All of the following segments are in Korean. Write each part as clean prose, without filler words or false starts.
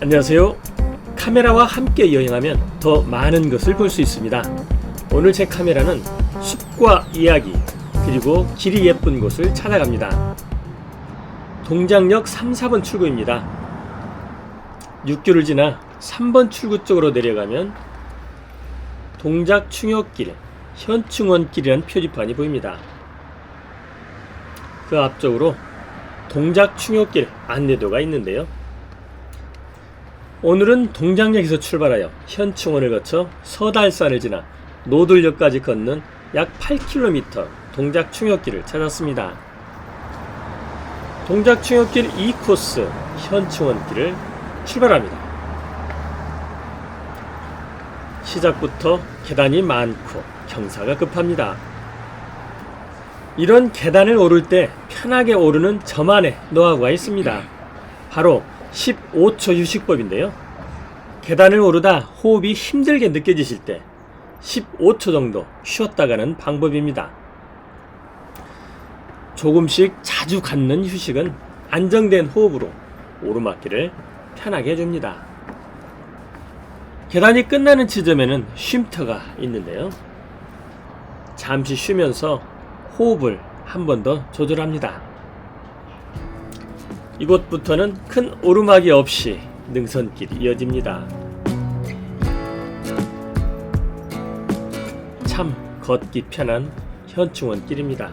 안녕하세요. 카메라와 함께 여행하면 더 많은 것을 볼 수 있습니다. 오늘 제 카메라는 숲과 이야기 그리고 길이 예쁜 곳을 찾아갑니다. 동작역 3, 4번 출구입니다. 6교를 지나 3번 출구 쪽으로 내려가면 동작충역길, 현충원길이라는 표지판이 보입니다. 그 앞쪽으로 동작충역길 안내도가 있는데요. 오늘은 동작역에서 출발하여 현충원을 거쳐 서달산을 지나 노들역까지 걷는 약 8km 동작충역길을 찾았습니다. 동작충역길 2코스 현충원길을 출발합니다. 시작부터 계단이 많고 경사가 급합니다. 이런 계단을 오를 때 편하게 오르는 저만의 노하우가 있습니다. 바로 15초 휴식법인데요. 계단을 오르다 호흡이 힘들게 느껴지실 때 15초 정도 쉬었다가는 방법입니다. 조금씩 자주 갖는 휴식은 안정된 호흡으로 오르막길을 편하게 해줍니다. 계단이 끝나는 지점에는 쉼터가 있는데요. 잠시 쉬면서 호흡을 한 번 더 조절합니다. 이곳부터는 큰 오르막이 없이 능선길이 이어집니다. 참 걷기 편한 현충원길입니다.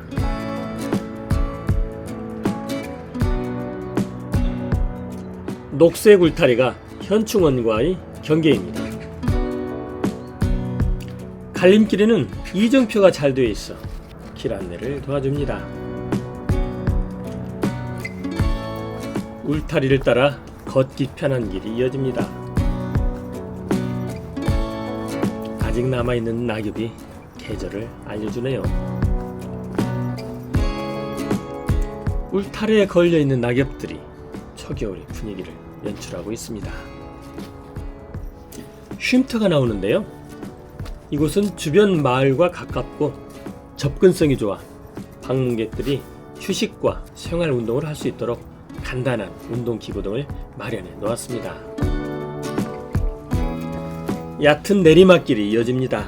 녹색 울타리가 현충원과의 경계입니다. 갈림길에는 이정표가 잘 되어 있어 길 안내를 도와줍니다. 울타리를 따라 걷기 편한 길이 이어집니다. 아직 남아있는 낙엽이 계절을 알려주네요. 울타리에 걸려있는 낙엽들이 초겨울의 분위기를 연출하고 있습니다. 쉼터가 나오는데요. 이곳은 주변 마을과 가깝고 접근성이 좋아 방문객들이 휴식과 생활 운동을 할 수 있도록 간단한 운동기구 등을 마련해 놓았습니다. 얕은 내리막길이 이어집니다.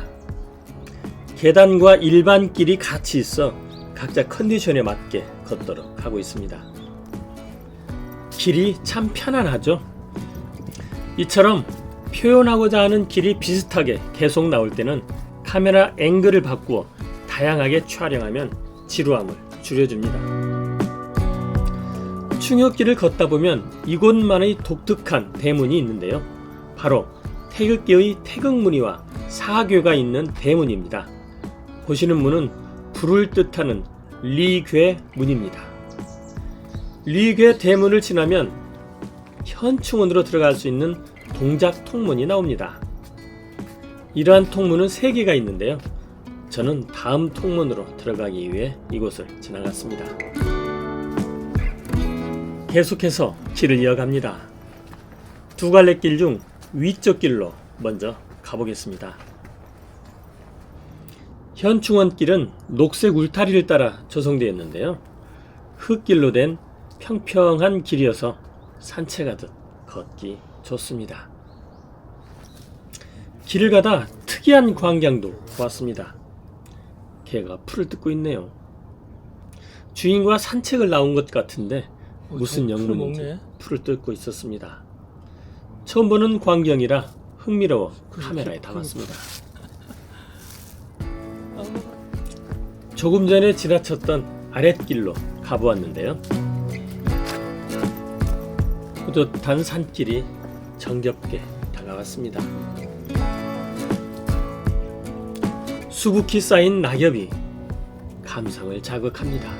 계단과 일반 길이 같이 있어 각자 컨디션에 맞게 걷도록 하고 있습니다. 길이 참 편안하죠? 이처럼 표현하고자 하는 길이 비슷하게 계속 나올 때는 카메라 앵글을 바꾸어 다양하게 촬영하면 지루함을 줄여줍니다. 충역길을 걷다 보면 이곳만의 독특한 대문이 있는데요. 바로 태극기의 태극무늬와 사괴가 있는 대문입니다. 보시는 문은 불을 뜻하는 리괴 문입니다. 리괴 대문을 지나면 현충원으로 들어갈 수 있는 동작 통문이 나옵니다. 이러한 통문은 3개가 있는데요. 저는 다음 통문으로 들어가기 위해 이곳을 지나갔습니다. 계속해서 길을 이어갑니다. 두 갈래 길 중 위쪽 길로 먼저 가보겠습니다. 현충원길은 녹색 울타리를 따라 조성되어 있는데요. 흙길로 된 평평한 길이어서 산책하듯 걷기 좋습니다. 길을 가다 특이한 광경도 보았습니다. 개가 풀을 뜯고 있네요. 주인과 산책을 나온 것 같은데 무슨 영문인지 풀을 뜯고 있었습니다. 처음 보는 광경이라 흥미로워 카메라에 담았습니다. 조금 전에 지나쳤던 아랫길로 가보았는데요. 뿌듯한 산길이 정겹게 다가왔습니다. 수북히 쌓인 낙엽이 감상을 자극합니다.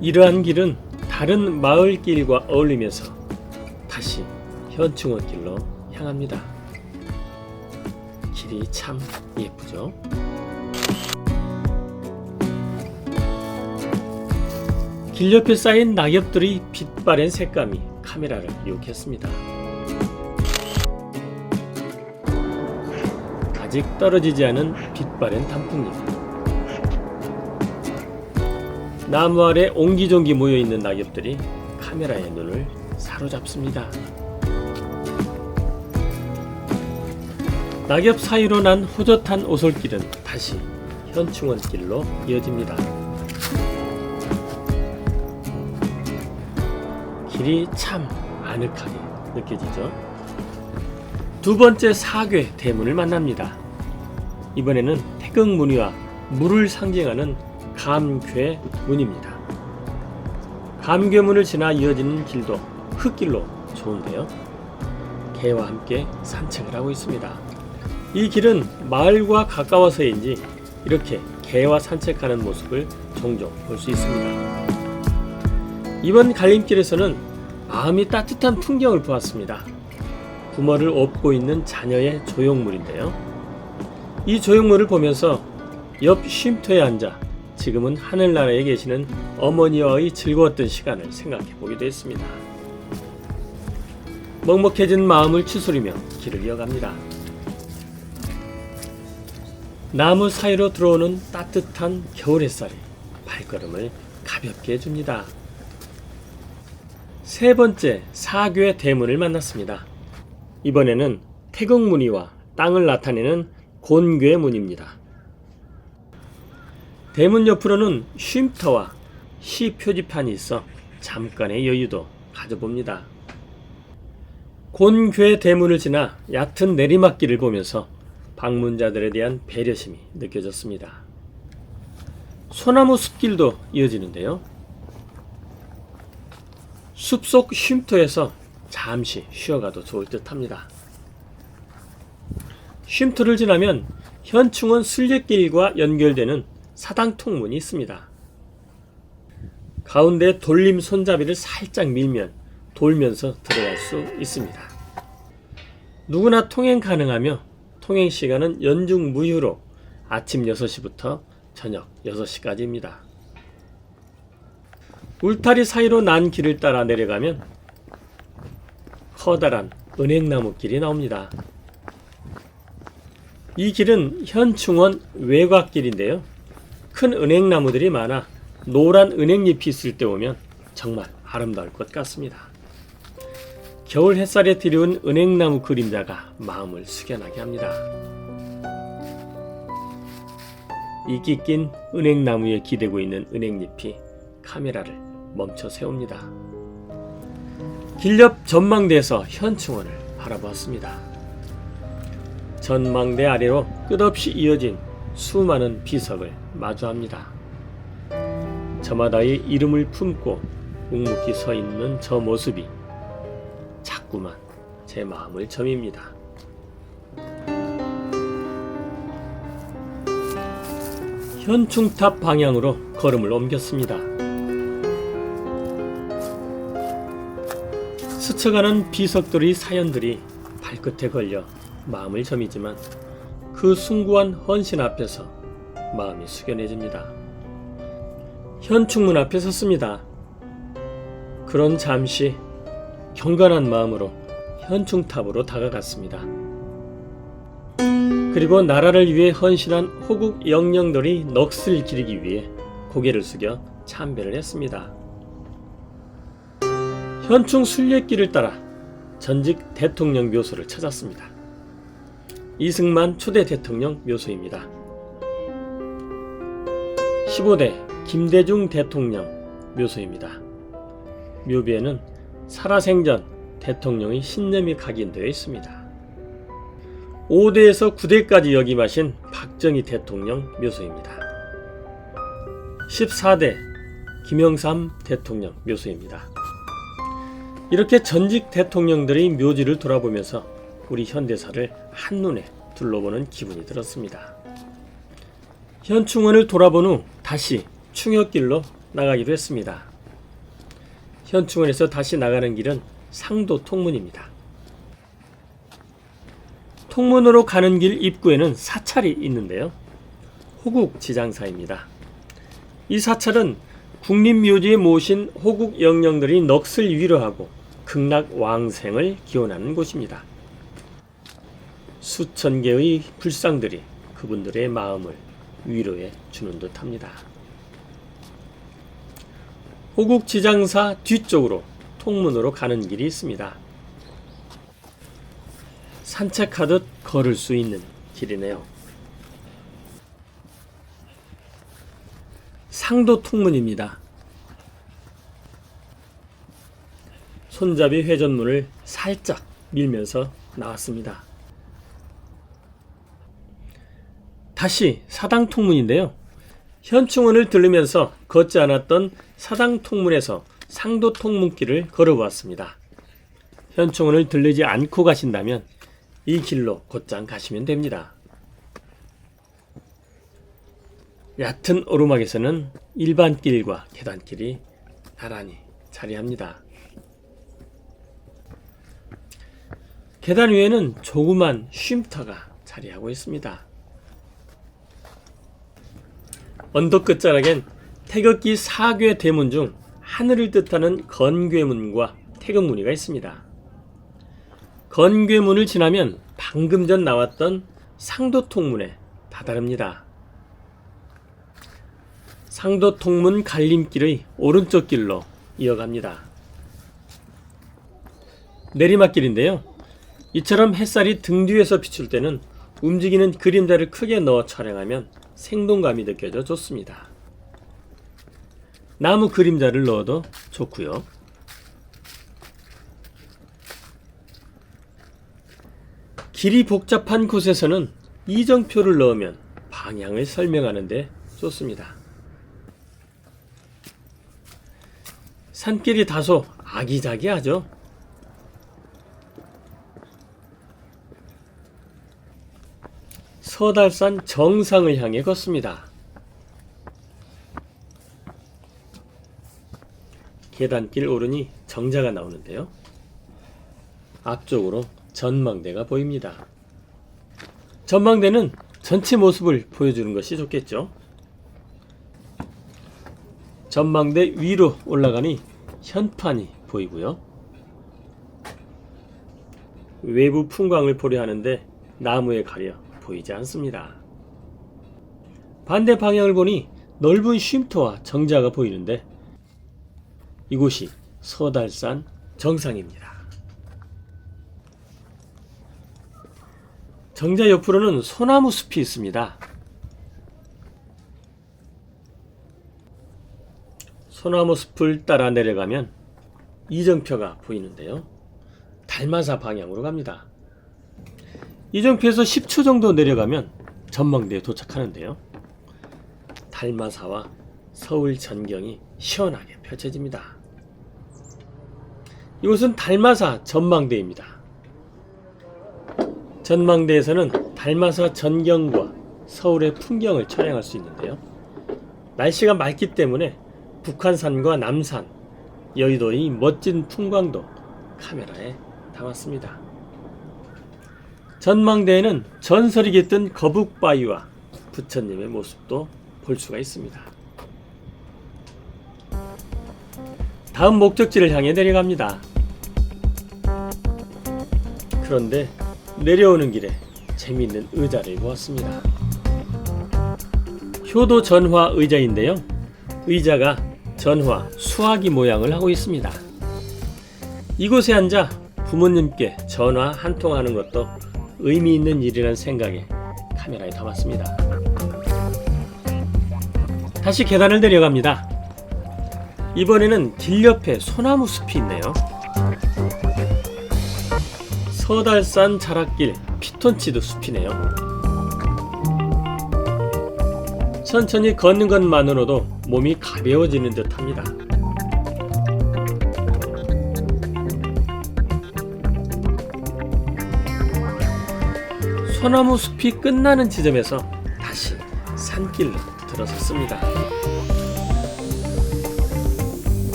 이러한 길은 다른 마을길과 어울리면서 다시 현충원길로 향합니다. 길이 참 예쁘죠? 길 옆에 쌓인 낙엽들의 빛바랜 색감이 카메라를 유혹했습니다. 아직 떨어지지 않은 빛바랜 단풍잎. 나무 아래 옹기종기 모여있는 낙엽들이 카메라의 눈을 사로잡습니다. 낙엽 사이로 난 호젓한 오솔길은 다시 현충원길로 이어집니다. 길이 참 아늑하게 느껴지죠. 두 번째 사괴 대문을 만납니다. 이번에는 태극무늬와 물을 상징하는 감괴문입니다. 감괴문을 지나 이어지는 길도 흙길로 좋은데요. 개와 함께 산책을 하고 있습니다. 이 길은 마을과 가까워서인지 이렇게 개와 산책하는 모습을 종종 볼 수 있습니다. 이번 갈림길에서는 마음이 따뜻한 풍경을 보았습니다. 부모를 업고 있는 자녀의 조형물인데요. 이 조형물을 보면서 옆 쉼터에 앉아 지금은 하늘나라에 계시는 어머니와의 즐거웠던 시간을 생각해 보기도 했습니다. 먹먹해진 마음을 추스리며 길을 이어갑니다. 나무 사이로 들어오는 따뜻한 겨울 햇살이 발걸음을 가볍게 해줍니다. 세 번째 사괴 대문을 만났습니다. 이번에는 태극무늬와 땅을 나타내는 곤괴문입니다. 대문 옆으로는 쉼터와 시 표지판이 있어 잠깐의 여유도 가져봅니다. 곤괴 대문을 지나 얕은 내리막길을 보면서 방문자들에 대한 배려심이 느껴졌습니다. 소나무 숲길도 이어지는데요. 숲속 쉼터에서 잠시 쉬어가도 좋을 듯합니다. 쉼터를 지나면 현충원 순례길과 연결되는 사당통문이 있습니다. 가운데 돌림 손잡이를 살짝 밀면 돌면서 들어갈 수 있습니다. 누구나 통행 가능하며 통행시간은 연중 무휴로 아침 6시부터 저녁 6시까지입니다. 울타리 사이로 난 길을 따라 내려가면 커다란 은행나무 길이 나옵니다. 이 길은 현충원 외곽길인데요. 큰 은행나무들이 많아 노란 은행잎이 있을 때 오면 정말 아름다울 것 같습니다. 겨울 햇살에 드리운 은행나무 그림자가 마음을 숙연하게 합니다. 이끼 낀 은행나무에 기대고 있는 은행잎이 카메라를 멈춰 세웁니다. 길 옆 전망대에서 현충원을 바라보았습니다. 전망대 아래로 끝없이 이어진 수많은 비석을 마주합니다. 저마다의 이름을 품고 묵묵히 서 있는 저 모습이 자꾸만 제 마음을 점입니다. 현충탑 방향으로 걸음을 옮겼습니다. 스쳐가는 비석들의 사연들이 발끝에 걸려 마음을 점이지만 그 숭고한 헌신 앞에서 마음이 숙연해집니다. 현충문 앞에 섰습니다. 그런 잠시 경건한 마음으로 현충탑으로 다가갔습니다. 그리고 나라를 위해 헌신한 호국 영령들의 넋을 기리기 위해 고개를 숙여 참배를 했습니다. 현충 순례길을 따라 전직 대통령 묘소를 찾았습니다. 이승만 초대 대통령 묘소입니다. 15대 김대중 대통령 묘소입니다. 묘비에는 살아생전 대통령의 신념이 각인되어 있습니다. 5대에서 9대까지 역임하신 박정희 대통령 묘소입니다. 14대 김영삼 대통령 묘소입니다. 이렇게 전직 대통령들의 묘지를 돌아보면서 우리 현대사를 한눈에 둘러보는 기분이 들었습니다. 현충원을 돌아본 후 다시 충역길로 나가기로 했습니다. 현충원에서 다시 나가는 길은 상도 통문입니다. 통문으로 가는 길 입구에는 사찰이 있는데요. 호국 지장사입니다. 이 사찰은 국립묘지에 모신 호국 영령들이 넋을 위로하고 극락왕생을 기원하는 곳입니다. 수천 개의 불상들이 그분들의 마음을 위로해 주는 듯합니다. 호국지장사 뒤쪽으로 통문으로 가는 길이 있습니다. 산책하듯 걸을 수 있는 길이네요. 상도 통문입니다. 손잡이 회전문을 살짝 밀면서 나왔습니다. 다시 사당 통문인데요. 현충원을 들르면서 걷지 않았던 사당 통문에서 상도 통문길을 걸어보았습니다. 현충원을 들르지 않고 가신다면 이 길로 곧장 가시면 됩니다. 얕은 오르막에서는 일반 길과 계단길이 나란히 자리합니다. 계단 위에는 조그만 쉼터가 자리하고 있습니다. 언덕 끝자락엔 태극기 사괴 대문 중 하늘을 뜻하는 건괴문과 태극무늬가 있습니다. 건괴문을 지나면 방금 전 나왔던 상도통문에 다다릅니다. 상도통문 갈림길의 오른쪽 길로 이어갑니다. 내리막길인데요. 이처럼 햇살이 등 뒤에서 비출 때는 움직이는 그림자를 크게 넣어 촬영하면 생동감이 느껴져 좋습니다. 나무 그림자를 넣어도 좋고요. 길이 복잡한 곳에서는 이정표를 넣으면 방향을 설명하는 데 좋습니다. 산길이 다소 아기자기하죠. 서달산 정상을 향해 걷습니다. 계단길 오르니 정자가 나오는데요. 앞쪽으로 전망대가 보입니다. 전망대는 전체 모습을 보여주는 것이 좋겠죠. 전망대 위로 올라가니 현판이 보이고요. 외부 풍광을 보려 하는데 나무에 가려 보이지 않습니다. 반대 방향을 보니 넓은 쉼터와 정자가 보이는데 이곳이 서달산 정상입니다. 정자 옆으로는 소나무 숲이 있습니다. 소나무 숲을 따라 내려가면 이정표가 보이는데요. 달마사 방향으로 갑니다. 이정표에서 10초 정도 내려가면 전망대에 도착하는데요. 달마사와 서울 전경이 시원하게 펼쳐집니다. 이곳은 달마사 전망대입니다. 전망대에서는 달마사 전경과 서울의 풍경을 촬영할 수 있는데요. 날씨가 맑기 때문에 북한산과 남산, 여의도의 멋진 풍광도 카메라에 담았습니다. 전망대에는 전설이 깃든 거북바위와 부처님의 모습도 볼 수가 있습니다. 다음 목적지를 향해 내려갑니다. 그런데 내려오는 길에 재미있는 의자를 보았습니다. 효도 전화 의자인데요. 의자가 전화 수화기 모양을 하고 있습니다. 이곳에 앉아 부모님께 전화 한 통 하는 것도 의미 있는 일이라는 생각에 카메라에 담았습니다. 다시 계단을 내려갑니다. 이번에는 길 옆에 소나무 숲이 있네요. 서달산 자락길 피톤치드 숲이네요. 천천히 걷는 것만으로도 몸이 가벼워지는 듯합니다. 소나무 숲이 끝나는 지점에서 다시 산길로 들어섰습니다.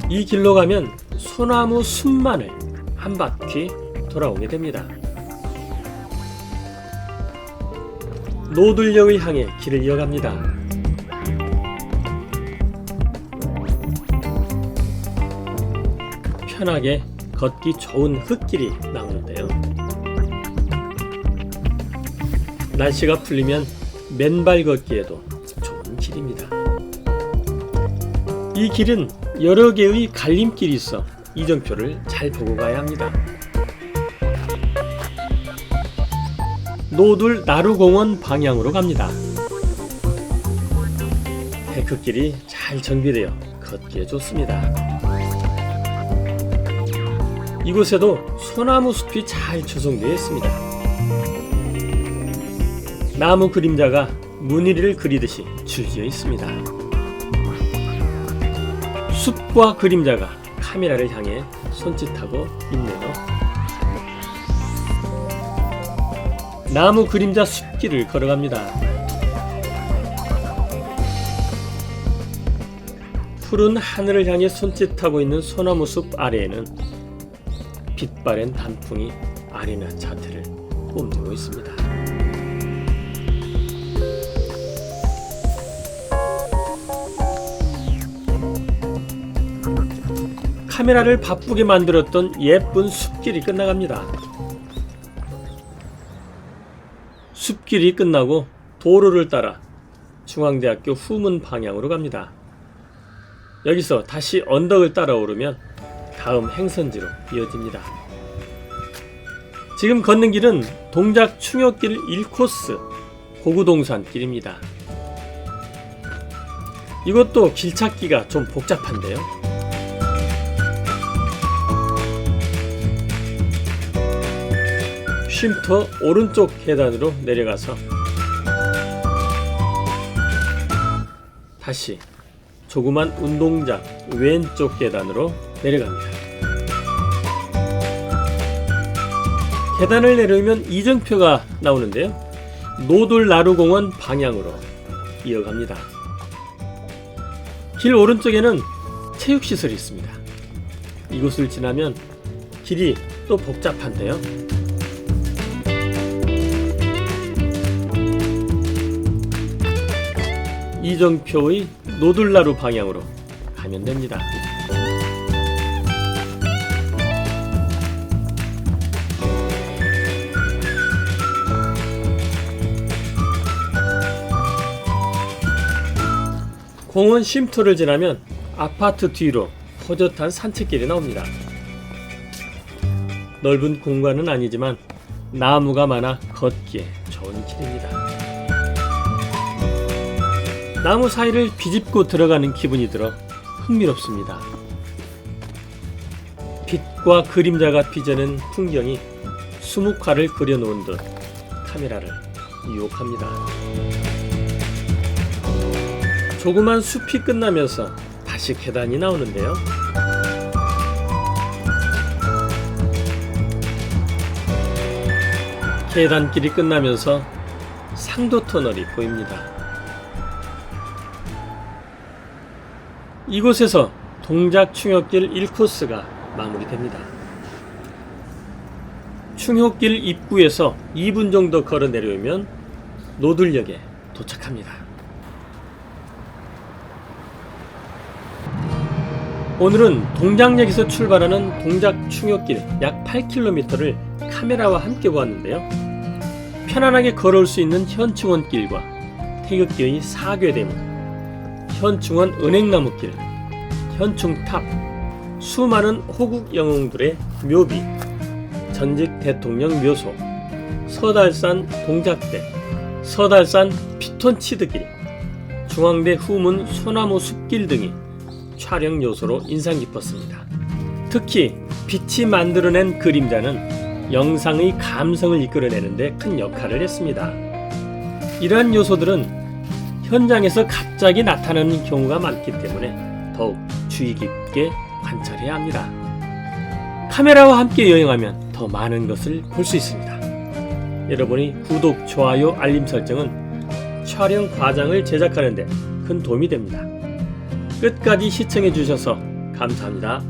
이 길로 가면 소나무 숲만을 한 바퀴 돌아오게 됩니다. 노들역을 향해 길을 이어갑니다. 편하게 걷기 좋은 흙길이 나오는데요. 날씨가 풀리면 맨발 걷기에도 좋은 길입니다. 이 길은 여러 개의 갈림길이 있어 이정표를 잘 보고 가야 합니다. 노들 나루공원 방향으로 갑니다. 데크길이 잘 정비되어 걷기에 좋습니다. 이곳에도 소나무 숲이 잘 조성되어 있습니다. 나무 그림자가 무늬를 그리듯이 줄지어 있습니다. 숲과 그림자가 카메라를 향해 손짓하고 있네요. 나무 그림자 숲길을 걸어갑니다. 푸른 하늘을 향해 손짓하고 있는 소나무 숲 아래에는 빛바랜 단풍이 아리나 자태를 뽐내고 있습니다. 카메라를 바쁘게 만들었던 예쁜 숲길이 끝나갑니다. 숲길이 끝나고 도로를 따라 중앙대학교 후문 방향으로 갑니다. 여기서 다시 언덕을 따라 오르면 다음 행선지로 이어집니다. 지금 걷는 길은 동작 충역길 1코스 고구동산길입니다. 이것도 길 찾기가 좀 복잡한데요. 쉼터 오른쪽 계단으로 내려가서 다시 조그만 운동장 왼쪽 계단으로 내려갑니다. 계단을 내려오면 이정표가 나오는데요. 노들 나루공원 방향으로 이어갑니다. 길 오른쪽에는 체육시설이 있습니다. 이곳을 지나면 길이 또 복잡한데요. 이정표의 노들나루 방향으로 가면 됩니다. 공원 쉼터를 지나면 아파트 뒤로 허젓한 산책길이 나옵니다. 넓은 공간은 아니지만 나무가 많아 걷기에 좋은 길입니다. 나무 사이를 비집고 들어가는 기분이 들어 흥미롭습니다. 빛과 그림자가 빚어낸 풍경이 수묵화를 그려놓은 듯 카메라를 유혹합니다. 조그만 숲이 끝나면서 다시 계단이 나오는데요. 계단길이 끝나면서 상도 터널이 보입니다. 이곳에서 동작 충역길 1코스가 마무리됩니다. 충역길 입구에서 2분 정도 걸어 내려오면 노들역에 도착합니다. 오늘은 동작역에서 출발하는 동작 충역길 약 8km를 카메라와 함께 보았는데요. 편안하게 걸어올 수 있는 현충원길과 태극기의 사괴대문, 현충원 은행나무길, 현충탑, 수많은 호국 영웅들의 묘비, 전직 대통령 묘소, 서달산 동작대, 서달산 피톤치드길, 중앙대 후문 소나무 숲길 등이 촬영 요소로 인상 깊었습니다. 특히 빛이 만들어낸 그림자는 영상의 감성을 이끌어내는 데 큰 역할을 했습니다. 이러한 요소들은 현장에서 갑자기 나타나는 경우가 많기 때문에 더욱 주의 깊게 관찰해야 합니다. 카메라와 함께 여행하면 더 많은 것을 볼 수 있습니다. 여러분이 구독, 좋아요, 알림 설정은 촬영 과정을 제작하는 데 큰 도움이 됩니다. 끝까지 시청해 주셔서 감사합니다.